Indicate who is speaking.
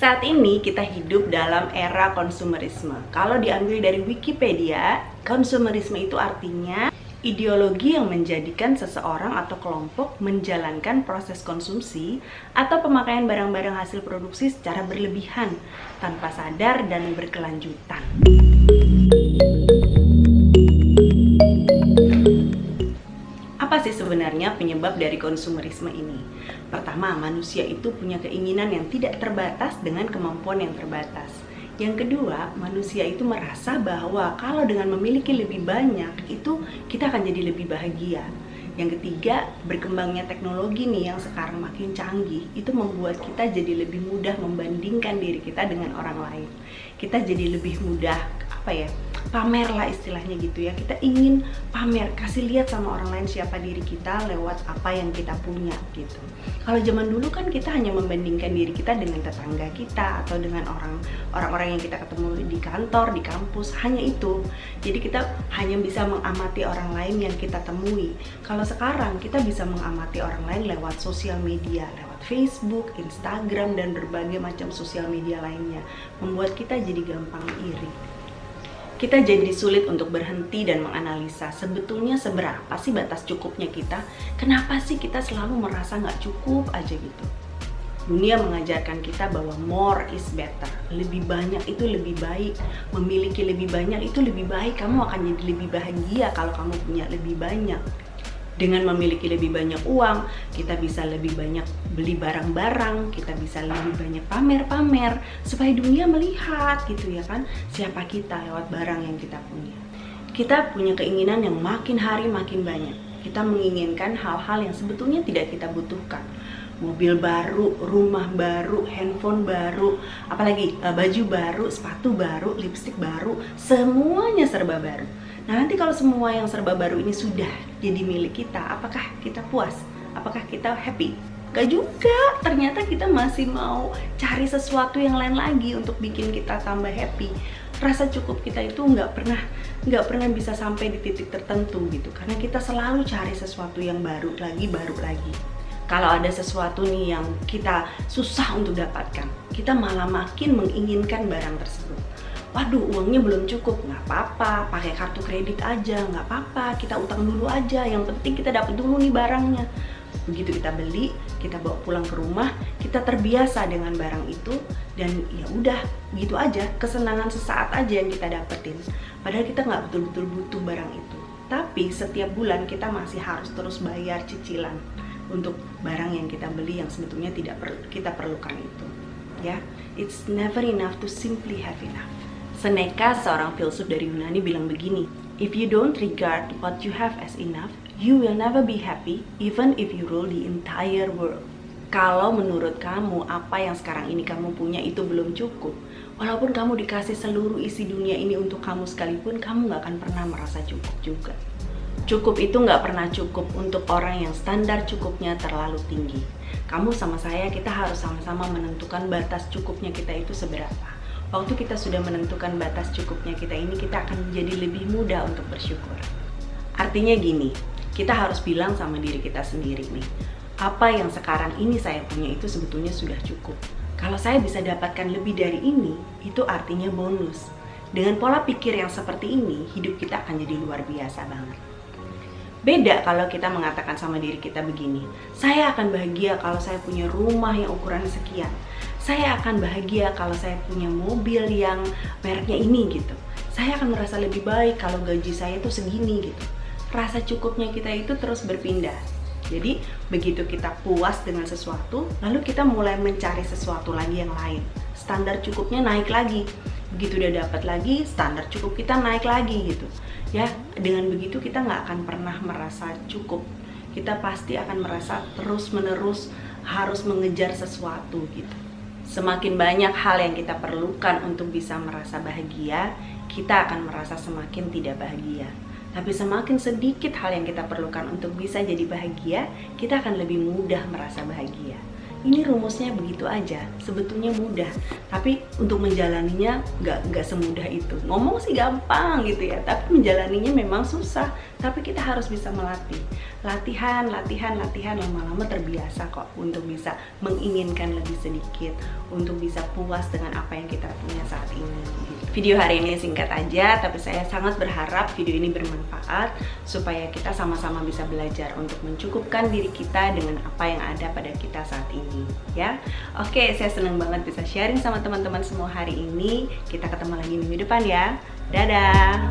Speaker 1: Saat ini kita hidup dalam era konsumerisme. Kalau diambil dari Wikipedia, konsumerisme itu artinya ideologi yang menjadikan seseorang atau kelompok menjalankan proses konsumsi atau pemakaian barang-barang hasil produksi secara berlebihan, tanpa sadar dan berkelanjutan. Apa sih sebenarnya penyebab dari konsumerisme ini? Pertama, manusia itu punya keinginan yang tidak terbatas dengan kemampuan yang terbatas. Yang kedua, manusia itu merasa bahwa kalau dengan memiliki lebih banyak, itu kita akan jadi lebih bahagia. Yang ketiga, berkembangnya teknologi nih yang sekarang makin canggih, itu membuat kita jadi lebih mudah membandingkan diri kita dengan orang lain. Kita jadi lebih mudah, pamer lah istilahnya gitu ya. Kita ingin pamer, kasih lihat sama orang lain siapa diri kita lewat apa yang kita punya gitu. Kalau zaman dulu kan kita hanya membandingkan diri kita dengan tetangga kita atau dengan orang-orang yang kita ketemu di kantor, di kampus, hanya itu. Jadi kita hanya bisa mengamati orang lain yang kita temui. Kalau sekarang kita bisa mengamati orang lain lewat sosial media, lewat Facebook, Instagram, dan berbagai macam sosial media lainnya, membuat kita jadi gampang iri. Kita jadi sulit untuk berhenti dan menganalisa sebetulnya seberapa sih batas cukupnya kita. Kenapa sih kita selalu merasa nggak cukup aja gitu. Dunia mengajarkan kita bahwa more is better. Lebih banyak itu lebih baik. Memiliki lebih banyak itu lebih baik. Kamu akan jadi lebih bahagia kalau kamu punya lebih banyak. Dengan memiliki lebih banyak uang, kita bisa lebih banyak beli barang-barang, kita bisa lebih banyak pamer-pamer, supaya dunia melihat gitu ya kan, siapa kita lewat barang yang kita punya. Kita punya keinginan yang makin hari makin banyak. Kita menginginkan hal-hal yang sebetulnya tidak kita butuhkan. Mobil baru, rumah baru, handphone baru, apalagi baju baru, sepatu baru, lipstik baru, semuanya serba baru. Nah, nanti kalau semua yang serba baru ini sudah jadi milik kita, apakah kita puas? Apakah kita happy? Gak juga, ternyata kita masih mau cari sesuatu yang lain lagi untuk bikin kita tambah happy. Rasa cukup kita itu nggak pernah bisa sampai di titik tertentu gitu, karena kita selalu cari sesuatu yang baru lagi. Kalau ada sesuatu nih yang kita susah untuk dapatkan, kita malah makin menginginkan barang tersebut. Waduh, uangnya belum cukup, nggak apa-apa, pakai kartu kredit aja, nggak apa-apa, kita utang dulu aja, yang penting kita dapat dulu nih barangnya. Begitu kita beli, kita bawa pulang ke rumah, kita terbiasa dengan barang itu, dan ya udah, gitu aja, kesenangan sesaat aja yang kita dapetin. Padahal kita nggak betul-betul butuh barang itu. Tapi setiap bulan kita masih harus terus bayar cicilan untuk barang yang kita beli yang sebetulnya kita perlukan itu. Ya, it's never enough to simply have enough. Seneca, seorang filsuf dari Yunani, bilang begini, if you don't regard what you have as enough, you will never be happy even if you rule the entire world. Kalau menurut kamu apa yang sekarang ini kamu punya itu belum cukup, walaupun kamu dikasih seluruh isi dunia ini untuk kamu sekalipun, kamu gak akan pernah merasa cukup juga. Cukup itu gak pernah cukup untuk orang yang standar cukupnya terlalu tinggi. Kamu sama saya, kita harus sama-sama menentukan batas cukupnya kita itu seberapa. Waktu kita sudah menentukan batas cukupnya kita ini, kita akan menjadi lebih mudah untuk bersyukur. Artinya gini, kita harus bilang sama diri kita sendiri nih, apa yang sekarang ini saya punya itu sebetulnya sudah cukup. Kalau saya bisa dapatkan lebih dari ini, itu artinya bonus. Dengan pola pikir yang seperti ini, hidup kita akan jadi luar biasa banget. Beda kalau kita mengatakan sama diri kita begini, saya akan bahagia kalau saya punya rumah yang ukurannya sekian. Saya akan bahagia kalau saya punya mobil yang mereknya ini gitu. Saya akan merasa lebih baik kalau gaji saya tuh segini gitu. Rasa cukupnya kita itu terus berpindah. Jadi begitu kita puas dengan sesuatu, lalu kita mulai mencari sesuatu lagi yang lain. Standar cukupnya naik lagi. Begitu udah dapat lagi, standar cukup kita naik lagi gitu. Ya, dengan begitu kita nggak akan pernah merasa cukup. Kita pasti akan merasa terus-menerus harus mengejar sesuatu gitu. Semakin banyak hal yang kita perlukan untuk bisa merasa bahagia, kita akan merasa semakin tidak bahagia. Tapi semakin sedikit hal yang kita perlukan untuk bisa jadi bahagia, kita akan lebih mudah merasa bahagia. Ini rumusnya begitu aja, sebetulnya mudah, tapi untuk menjalaninya nggak semudah itu. Ngomong sih gampang gitu ya, tapi menjalaninya memang susah. Tapi kita harus bisa melatih. latihan, lama-lama terbiasa kok untuk bisa menginginkan lebih sedikit, untuk bisa puas dengan apa yang kita punya saat ini. Video hari ini singkat aja, tapi saya sangat berharap video ini bermanfaat supaya kita sama-sama bisa belajar untuk mencukupkan diri kita dengan apa yang ada pada kita saat ini, ya. Oke, saya senang banget bisa sharing sama teman-teman semua hari ini. Kita ketemu lagi minggu depan ya. Dadah.